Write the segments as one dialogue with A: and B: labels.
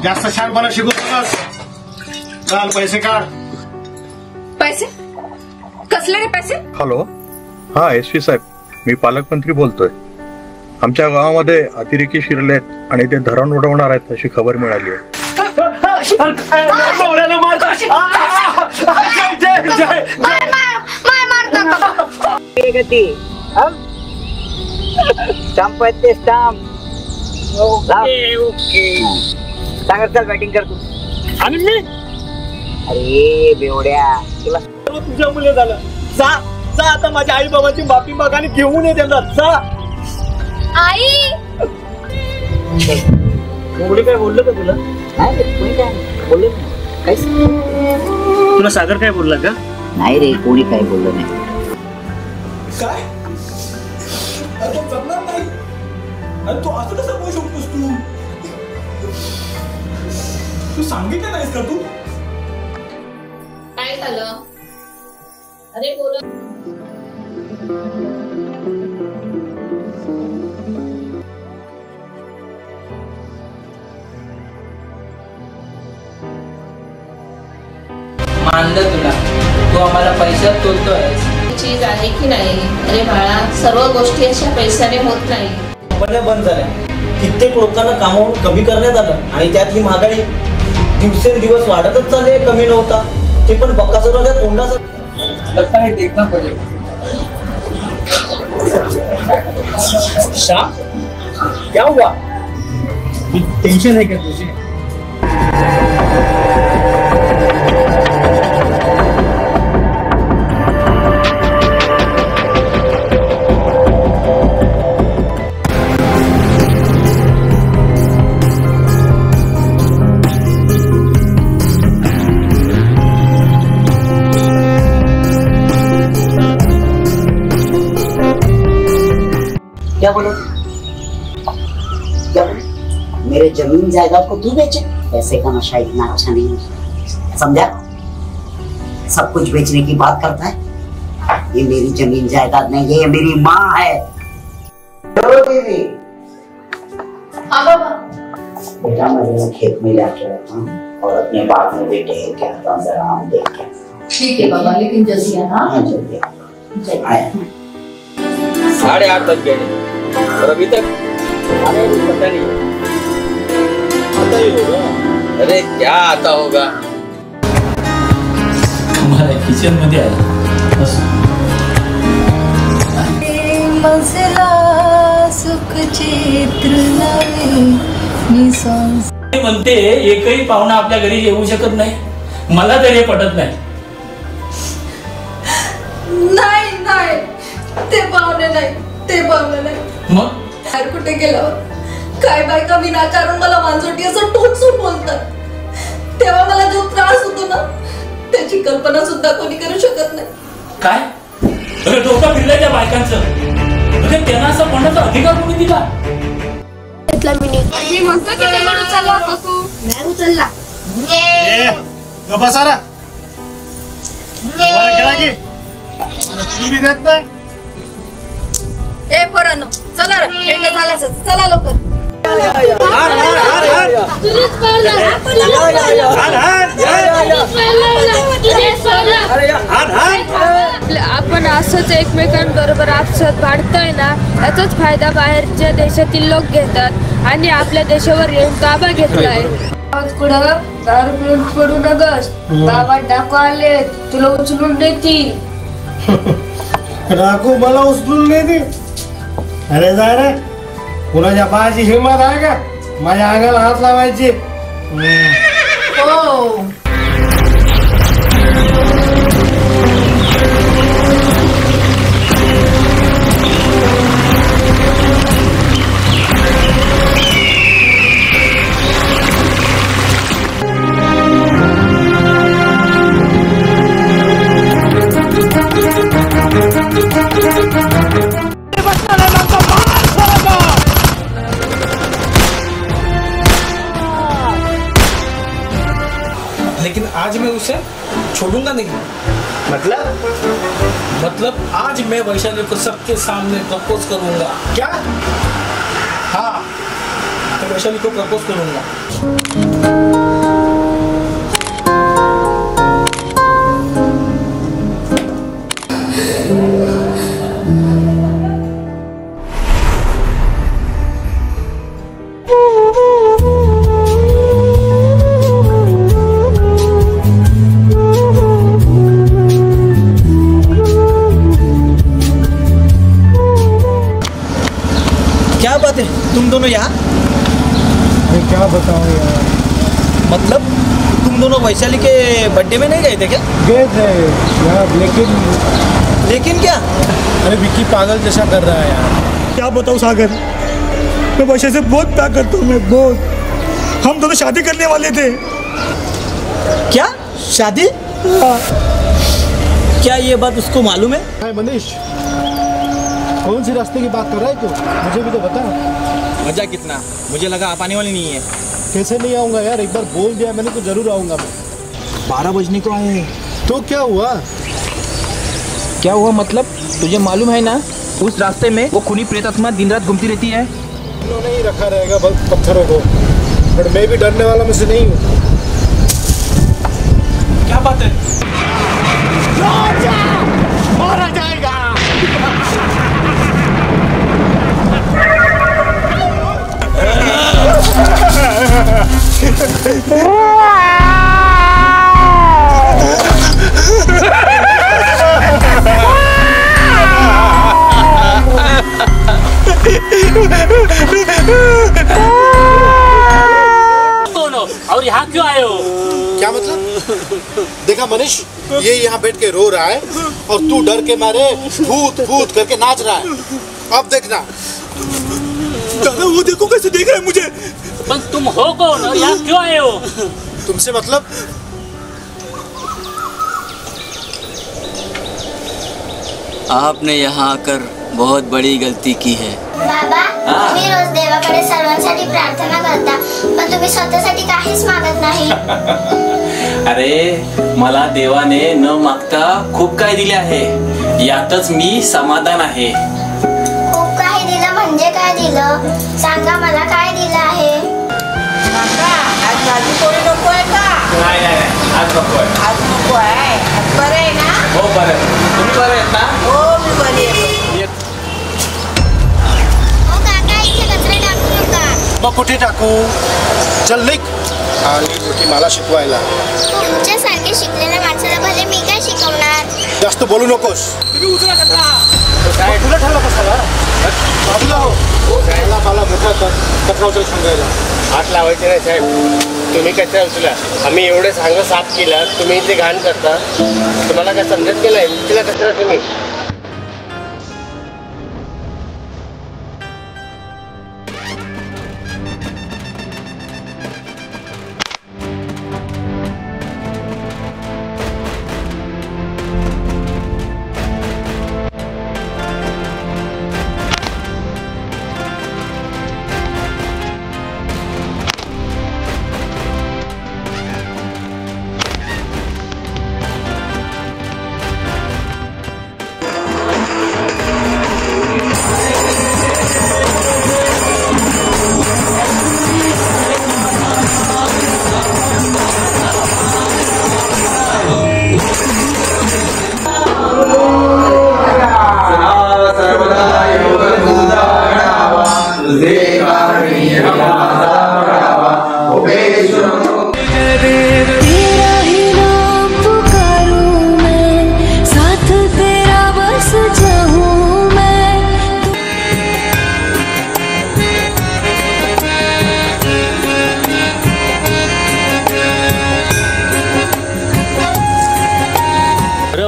A: जास्त शहाणपणा शिकू नकोस. चाल पैसे काढ.
B: पैसे कसले रे पैसे?
C: हॅलो, हा SV साहेब, मी पालकमंत्री बोलतोय. आमच्या गावामध्ये अतिरेकी शिरलेत आणि ते धरण उडवणार आहेत अशी खबर मिळाली आहे.
D: स्टंप आहेत ते स्टंप. सांगा, चल बॅटिंग कर तू.
A: आणि मी
D: अरे बेवड्या, तुला
A: तुझ्या मुले झालं. जा जा आता माझ्या आई बाबाची माफी माग आणि घेऊन ये त्यांना. जा.
B: आई
A: कोणी काय बोललं का तुला?
D: नाही रे, कोणी काय बोललं काहीच
A: तुला सागर काय बोलला का?
D: नाही रे, कोणी काही बोललं नाही.
E: काय जमणार नाही. आणि तू असं कसं बोलू शकतोस? तू सांगितलं नाहीस का? तू
B: काय झालं? अरे बोल.
F: मानलं तुला, तू आम्हाला पैशात तोलतोय.
G: चीज आहे की नाही? अरे बाळा, सर्व गोष्टी अशा पैशाने होत नाही.
E: कंपन्या बंद झाल्या, कित्येक लोकांना कामावून कमी करण्यात आलं आणि त्यात ही महागाई दिवसेंदिवस वाढतच चालली. कमी नव्हता ते पण बक्कासुराच्या तोंडाचं.
F: लगता है देखना पड़ेगा.
E: श्याम, क्या हुआ? टेंशन है क्या तुझे?
D: क्या बोलो? क्या बोलो? मेरे जमीन जायदाद को तू बेचे? पैसे का नशा इतना अच्छा नहीं है, समझा? सब कुछ बेचने की बात करता है. ये मेरी जमीन जायदाद नहीं, ये मेरी माँ है. दीदी,
G: हाँ बाबा.
D: बेटा मैं खेत में जाके रहता हूँ और अपने बाग में भी टहल के आता हूँ, जरा आम देख के.
G: ठीक है बाबा, लेकिन जल्दी आना.
D: हाँ जल्दी आओ.
F: 8:30 बज गए और अभी तक आने को पता नहीं.
E: आता ही होगा.
F: अरे क्या आता होगा?
E: तुम्हाला किचन मध्ये आहे. म्हणते एकही पाहुणा आपल्या घरी येऊ शकत नाही. मला तरी हे पटत नाही.
B: नाही नाही, ते पाहुणे नाही, ते पाहुणे नाही.
E: मग
B: बाहेर कुठे गेल्यावर काय बायका विनाकारण मला मांजोटी असं टोचून बोलतात, तेव्हा मला जो त्रास होतो ना, त्याची कल्पना सुद्धा कोणी करू शकत नाही.
E: काय? अरे डोकं फिरलंय त्या बायकांचं. म्हणजे त्यांना असं म्हणण्याचा अधिकार कोणी दिला?
B: मी म्हणतो की ते उचलला होता तू. नाही उचलला.
A: बसारा गेला की टीव्ही देत नाही.
B: ए पोरांनो, चला रे, खेळणं झालंच, चला लवकर.
H: आपण असंच एकमेकांबरोबर आपसात वाढतोय ना, याचाच फायदा बाहेरच्या देशातील लोक घेतात आणि आपल्या देशावर येऊन ताबा घेतलाय. कुठं दारू पिऊन पडू नगस, गावात डाकू आले तुला उचलून देतील.
A: डाकू मला उचलून देते? अरे जा रे, कुणाच्या बाळाची हिंमत आहे का माझ्या अंगाला हात लावायची?
B: हो.
E: लेकिन आज मैं उसे छोड़ूंगा नहीं. मतलब आज मैं वैशाली को सबके सामने प्रपोज करूंगा. क्या? हाँ, तो वैशाली को प्रपोज करूंगा। क्या बात है, तुम दोनों यहाँ?
A: मैं क्या बताऊँ यार।
E: मतलब तुम दोनों वैशाली के बर्थडे में नहीं गए थे क्या?
A: गए थे यार,
E: लेकिन क्या?
A: अरे विक्की पागल जैसा कर रहा है यार।
I: क्या बताऊँ सागर, मैं वैशाली से बहुत प्यार करता हूँ, मैं बहुत। हम दोनों शादी करने वाले थे।
E: क्या शादी? क्या ये बात उसको मालूम है?
A: हाय मनीष, कौन सी रास्ते की बात कर रहा है तू? मुझे भी तो बता।
E: मजा कितना, मुझे लगा आप आने वाली नहीं है।
A: कैसे नहीं आऊँगा यार, एक बार बोल दिया मैंने तो जरूर आऊँगा मैं।
E: 12 बजने को आए हैं।
A: तो क्या हुआ?
F: क्या हुआ मतलब? तुझे मालूम है ना, उस रास्ते में वो खूनी प्रेतात्मा दिन रात घूमती रहती है।
A: उन्होंने ही रखा रहेगा बस पत्थरों को, पर मैं भी डरने वाला में से नहीं हूँ।
E: क्या बात है?
A: मारा जाएगा।
F: कौन हो और यहाँ क्यों आए हो?
A: क्या मतलब? देखा मनीष, ये यहाँ बैठ के रो रहा है और तू डर के मारे भूत भूत करके नाच रहा है। अब देखना।
I: दादा वो देखो कैसे देख रहा है मुझे।
F: पर तुम हो कौन और यहाँ क्यों आए हो?
A: तुमसे मतलब?
J: आपने यहाँ आकर बहुत बड़ी गलती की है।
K: बाबा, तुम्ही रोज देवाकडे सर्वांसाठी प्रार्थना करता, पण तुम्ही स्वतःसाठी काहीच मागत नाही।
F: अरे मला देवाने न मागता खूप काही दिले आहे, यातच मी समाधान आहे।
K: खूप काही दिलं म्हणजे काय दिलं? सांगा मला काय दिलं आहे?
L: काका, आज भाजी पोळी नको आहे का?
F: नाही नाही नाही, आज नको आहे।
L: आज नको आहे। आज बरं आहे ना?
F: हो बरं, तुम्ही बरं आहेत ना?
L: हो मी बरी आहे।
K: हो काका, इथे कचरा टाकू नका।
A: मग कुठे टाकू? चल निघ आणि मोठी मला शिकवायला।
K: तुमच्यासारखे शिकलेल्या माणसाला भले मी काय शिकवणार?
A: जास्त बोलू नकोस।
I: तुम्ही उचला कचरा।
A: तुला ठरलं कशाला? बाजूला हो। त्याला मला मोठा कचरा उचल सांगायला
M: हात लावायचे नाही साहेब, तुम्ही कचरा उचला। आम्ही एवढे सांग साफ केला, तुम्ही इथे घाण करता। तुम्हाला काय समजत गेलंय? उचला कचरा तुम्ही।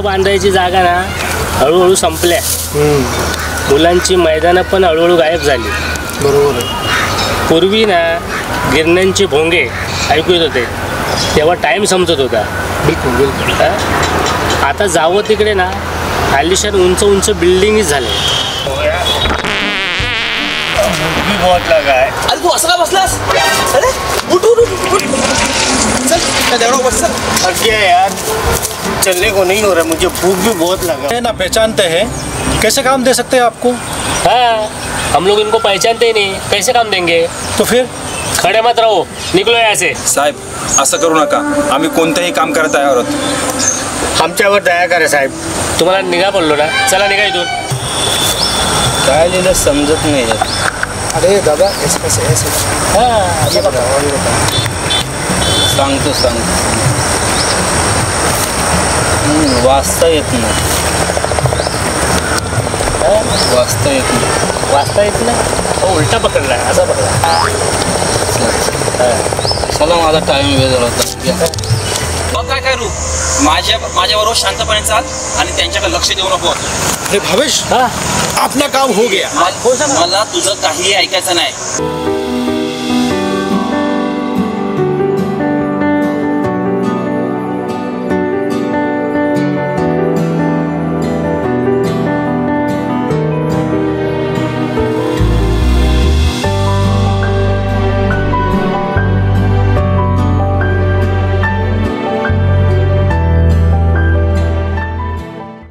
N: बांधायची जागा ना हळूहळू संपल्या। मुलांची मैदानं पण हळूहळू गायब झाली।
A: बरोबर आहे।
N: पूर्वी ना गिरण्यांचे भोंगे ऐकू येत होते, तेव्हा टाइम समजत होता।
A: बिलकुल बिलकुल।
N: आता जावं तिकडे ना आलिशान उंच उंच बिल्डिंगच झाले।
M: भी बहुत लगा है।
E: अरे तू असला बसलास? अरे उठ उठ उठ चल, क्या देवड़ा बस चल।
M: क्या यार, चलने को नहीं हो रहा, मुझे भूख भी बहुत लगा
A: है ना। पहचानते हैं, कैसे काम दे सकते हैं आपको?
N: हाँ हम लोग इनको पहचानते ही नहीं, कैसे काम देंगे?
O: तो फिर
N: खड़े मत रहो, निकलो यहाँ से.
O: साहेब असं करू नका, आम्ही कोणतेही काम करत तयार आहोत.
M: आमच्यावर दया करा साहेब.
N: तुम्हाला निघा बोललो ना, चला निघा इथून.
E: काय लिहिलं समजत नाही.
M: अरे दादा ऐसे कैसे ऐसे
E: सांगतो वाचता येत नाही.
N: वाचता येत नाही. उलटा पकडला, असा पकडला.
E: चला माझा टाइम वेळ झाला होता.
O: मग काय करू, माझ्याबरोबर शांतपणे चाल आणि त्यांच्याकडे लक्ष देऊ नको.
A: अरे भावेश, अपना काम हो गया.
O: मला तुझं काही ऐकायचं नाही.